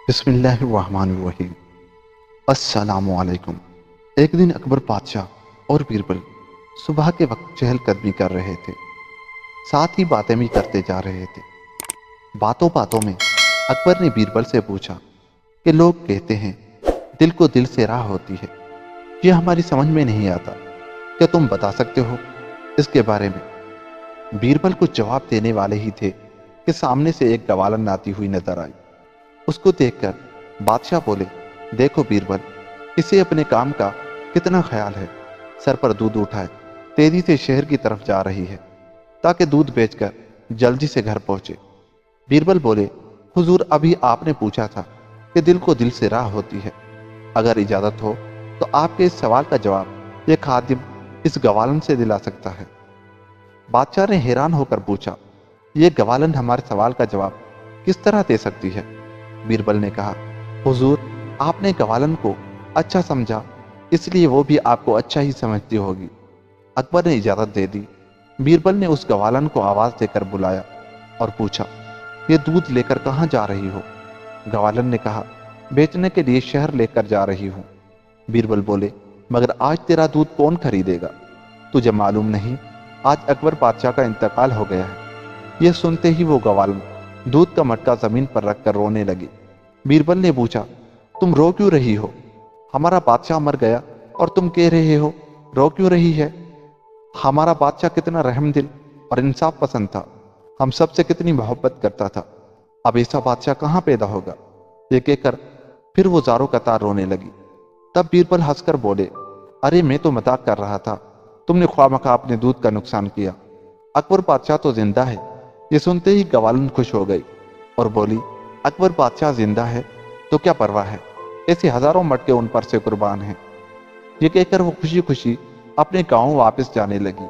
بسم اللہ الرحمن الرحیم۔ السلام علیکم۔ ایک دن اکبر بادشاہ اور بیربل صبح کے وقت چہل قدمی کر رہے تھے، ساتھ ہی باتیں بھی کرتے جا رہے تھے۔ باتوں باتوں میں اکبر نے بیربل سے پوچھا کہ لوگ کہتے ہیں دل کو دل سے راہ ہوتی ہے، یہ ہماری سمجھ میں نہیں آتا، کیا تم بتا سکتے ہو اس کے بارے میں؟ بیربل کچھ جواب دینے والے ہی تھے کہ سامنے سے ایک گوالن آتی ہوئی نظر آئی۔ اس کو دیکھ کر بادشاہ بولے، دیکھو بیربل، اسے اپنے کام کا کتنا خیال ہے، سر پر دودھ اٹھائے تیزی سے شہر کی طرف جا رہی ہے تاکہ دودھ بیچ کر جلدی سے گھر پہنچے۔ بیربل بولے، حضور ابھی آپ نے پوچھا تھا کہ دل کو دل سے راہ ہوتی ہے، اگر اجازت ہو تو آپ کے اس سوال کا جواب یہ خادم اس گوالن سے دلا سکتا ہے۔ بادشاہ نے حیران ہو کر پوچھا، یہ گوالن ہمارے سوال کا جواب کس طرح دے سکتی ہے؟ بیربل نے کہا، حضور آپ نے گوالن کو اچھا سمجھا، اس لیے وہ بھی آپ کو اچھا ہی سمجھتی ہوگی۔ اکبر نے اجازت دے دی۔ بیربل نے اس گوالن کو آواز دے کر بلایا اور پوچھا، یہ دودھ لے کر کہاں جا رہی ہو؟ گوالن نے کہا، بیچنے کے لیے شہر لے کر جا رہی ہوں۔ بیربل بولے، مگر آج تیرا دودھ کون خریدے گا؟ تجھے معلوم نہیں آج اکبر بادشاہ کا انتقال ہو گیا ہے؟ یہ سنتے ہی وہ گوالن دودھ کا مٹکا زمین پر رکھ کر رونے لگی۔ بیربل نے پوچھا، تم رو کیوں رہی ہو؟ ہمارا بادشاہ مر گیا اور تم کہہ رہے ہو رو کیوں رہی ہے؟ ہمارا بادشاہ کتنا رحم دل اور انصاف پسند تھا، ہم سب سے کتنی محبت کرتا تھا، اب ایسا بادشاہ کہاں پیدا ہوگا؟ یہ کہہ کر پھر وہ زاروں قطار رونے لگی۔ تب بیربل ہنس کر بولے، ارے میں تو مذاق کر رہا تھا، تم نے خواہ مخواہ اپنے دودھ کا نقصان کیا، اکبر بادشاہ تو زندہ ہے۔ یہ سنتے ہی گوالن خوش ہو گئی اور بولی، اکبر بادشاہ زندہ ہے تو کیا پرواہ ہے، ایسے ہزاروں مٹکے ان پر سے قربان ہیں۔ یہ کہہ کر وہ خوشی خوشی اپنے گاؤں واپس جانے لگی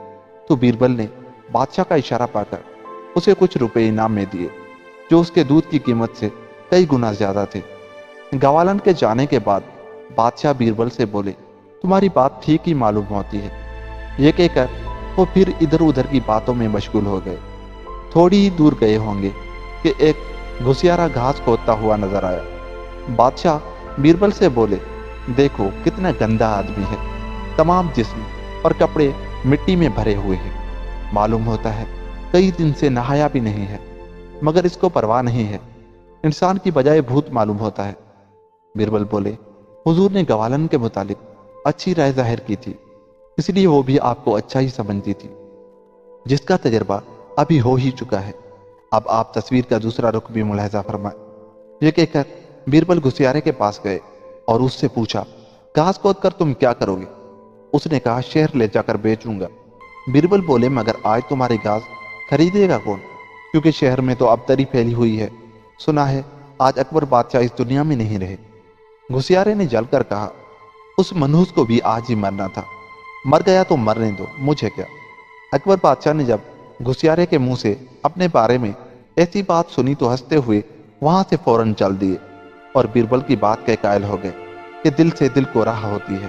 تو بیربل نے بادشاہ کا اشارہ پا کر اسے کچھ روپے انعام میں دیے، جو اس کے دودھ کی قیمت سے کئی گنا زیادہ تھے۔ گوالن کے جانے کے بعد بادشاہ بیربل سے بولے، تمہاری بات ٹھیک ہی معلوم ہوتی ہے۔ یہ کہہ کر وہ پھر ادھر ادھر کی باتوں میں مشغول ہو گئے۔ تھوڑی ہی دور گئے ہوں گے کہ ایک گھسیارا گھاس کھودتا ہوا نظر آیا۔ بادشاہ بیربل سے بولے، دیکھو کتنا گندا آدمی ہے، تمام جسم اور کپڑے مٹی میں بھرے ہوئے ہیں، معلوم ہوتا ہے کئی دن سے نہایا بھی نہیں ہے، مگر اس کو پرواہ نہیں ہے، انسان کی بجائے بھوت معلوم ہوتا ہے۔ بیربل بولے، حضور نے گوالن کے متعلق اچھی رائے ظاہر کی تھی، اس لیے وہ بھی آپ کو اچھا ہی سمجھتی تھی، جس کا تجربہ ابھی ہو ہی چکا ہے۔ اب آپ تصویر کا دوسرا رخ بھی ملاحظہ فرمائیں۔ یہ کہہ کر بیربل گھسیارے کے پاس گئے اور اس سے پوچھا، گھاس کھود کر تم کیا کرو گے؟ اس نے کہا، شہر لے جا کر بیچوں گا۔ بیربل بولے، مگر آج تمہاری گھاس خریدے گا کون؟ کیونکہ شہر میں تو اب تری پھیلی ہوئی ہے، سنا ہے آج اکبر بادشاہ اس دنیا میں نہیں رہے۔ گھسیارے نے جل کر کہا، اس منحوس کو بھی آج ہی مرنا تھا، مر گیا تو مرنے دو، مجھے کیا۔ اکبر بادشاہ نے جب گھسیارے کے منہ سے اپنے بارے میں ایسی بات سنی تو ہنستے ہوئے وہاں سے فوراً چل دیے اور بیربل کی بات کے قائل ہو گئے کہ دل سے دل کو راہ ہوتی ہے،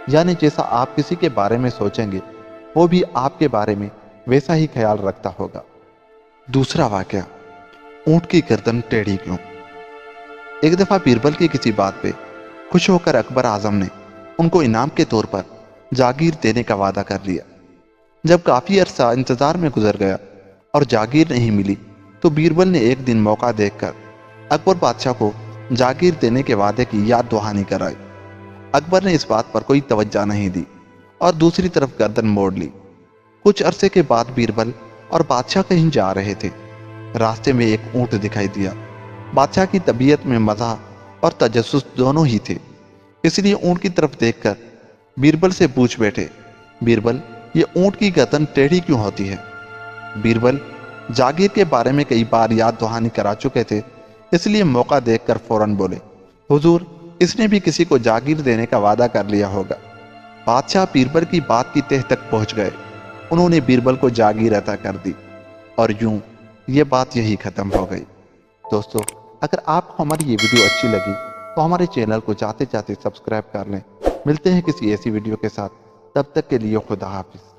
یعنی جیسا آپ کسی کے بارے میں سوچیں گے وہ بھی آپ کے بارے میں ویسا ہی خیال رکھتا ہوگا۔ دوسرا واقعہ، اونٹ کی گردن ٹیڑھی کیوں؟ ایک دفعہ بیربل کی کسی بات پہ خوش ہو کر اکبر اعظم نے ان کو انعام کے طور پر جاگیر دینے کا وعدہ کر لیا۔ جب کافی عرصہ انتظار میں گزر گیا اور جاگیر نہیں ملی تو بیربل نے ایک دن موقع دیکھ کر اکبر بادشاہ کو جاگیر دینے کے وعدے کی یاد دہانی کرائی۔ اکبر نے اس بات پر کوئی توجہ نہیں دی اور دوسری طرف گردن موڑ لی۔ کچھ عرصے کے بعد بیربل اور بادشاہ کہیں جا رہے تھے، راستے میں ایک اونٹ دکھائی دیا۔ بادشاہ کی طبیعت میں مزاح اور تجسس دونوں ہی تھے، اس لیے اونٹ کی طرف دیکھ کر بیربل سے پوچھ بیٹھے، بیربل یہ اونٹ کی گردن ٹیڑھی کیوں ہوتی ہے؟ بیربل جاگیر کے بارے میں کئی بار یاد دہانی کرا چکے تھے، اس لیے موقع دیکھ کر فوراً بولے، حضور اس نے بھی کسی کو جاگیر دینے کا وعدہ کر لیا ہوگا۔ بادشاہ بیربل کی بات کی تہ تک پہنچ گئے، انہوں نے بیربل کو جاگیر عطا کر دی اور یوں یہ بات یہی ختم ہو گئی۔ دوستو، اگر آپ کو ہماری یہ ویڈیو اچھی لگی تو ہمارے چینل کو جاتے جاتے سبسکرائب کر لیں۔ ملتے ہیں کسی ایسی ویڈیو کے ساتھ، تب تک کے لیے خدا حافظ۔